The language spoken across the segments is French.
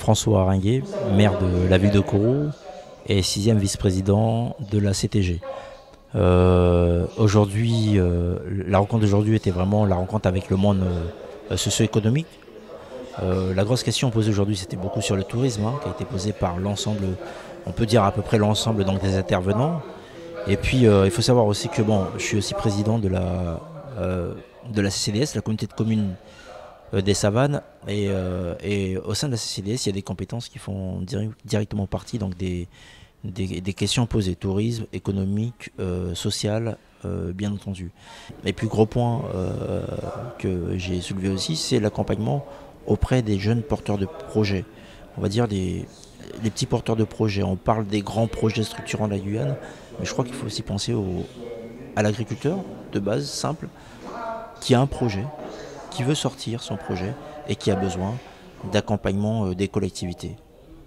François Aringuet, maire de la ville de Kourou et 6e vice-président de la CTG. Aujourd'hui, la rencontre d'aujourd'hui était vraiment la rencontre avec le monde socio-économique. La grosse question posée aujourd'hui, c'était beaucoup sur le tourisme, qui a été posée par l'ensemble, on peut dire à peu près l'ensemble des intervenants. Et puis, il faut savoir aussi que je suis aussi président de la CCDS, la communauté de communes des Savanes. Et au sein de la CCDS, il y a des compétences qui font directement partie donc des questions posées, tourisme, économique, social, bien entendu. Et puis, gros point que j'ai soulevé aussi, c'est l'accompagnement auprès des jeunes porteurs de projets. On va dire les petits porteurs de projets. On parle des grands projets structurants de la Guyane, mais je crois qu'il faut aussi penser à l'agriculteur de base, simple, qui a un projet, qui veut sortir son projet et qui a besoin d'accompagnement des collectivités.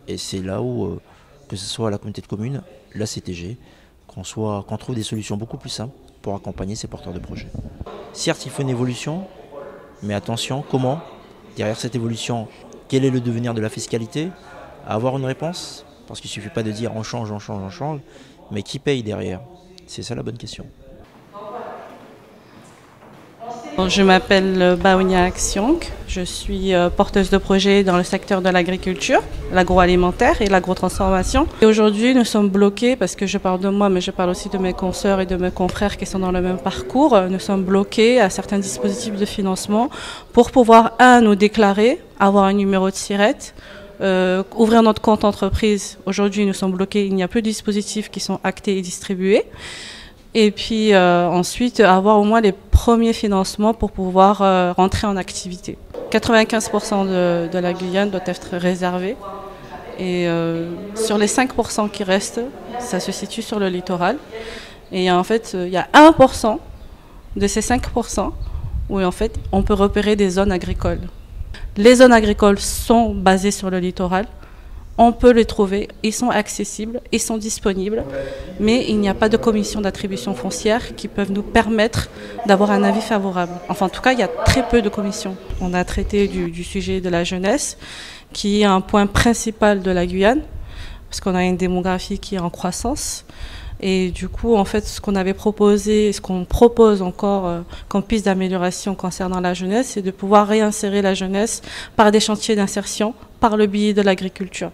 Et c'est là où, que ce soit la communauté de communes, la CTG, qu'on trouve des solutions beaucoup plus simples pour accompagner ces porteurs de projets. Certes, il faut une évolution, mais attention, comment ? Derrière cette évolution, quel est le devenir de la fiscalité ? Avoir une réponse, parce qu'il ne suffit pas de dire on change, mais qui paye derrière ? C'est ça la bonne question. Je m'appelle Baounia Axiong, je suis porteuse de projet dans le secteur de l'agriculture, l'agroalimentaire et l'agrotransformation. Et aujourd'hui, nous sommes bloqués, parce que je parle de moi, mais je parle aussi de mes consoeurs et de mes confrères qui sont dans le même parcours. Nous sommes bloqués à certains dispositifs de financement pour pouvoir, nous déclarer, avoir un numéro de SIRET, ouvrir notre compte entreprise. Aujourd'hui, nous sommes bloqués, il n'y a plus de dispositifs qui sont actés et distribués. Et puis ensuite, avoir au moins les premiers financements pour pouvoir rentrer en activité. 95% de la Guyane doit être réservé. Et sur les 5% qui restent, ça se situe sur le littoral. Et en fait, il y a 1% de ces 5% où en fait, on peut repérer des zones agricoles. Les zones agricoles sont basées sur le littoral. On peut les trouver, ils sont accessibles, ils sont disponibles, mais il n'y a pas de commission d'attribution foncière qui peuvent nous permettre d'avoir un avis favorable. Enfin, en tout cas, il y a très peu de commissions. On a traité du sujet de la jeunesse, qui est un point principal de la Guyane, parce qu'on a une démographie qui est en croissance. Et du coup, en fait, ce qu'on avait proposé, ce qu'on propose encore comme piste d'amélioration concernant la jeunesse, c'est de pouvoir réinsérer la jeunesse par des chantiers d'insertion, par le biais de l'agriculture.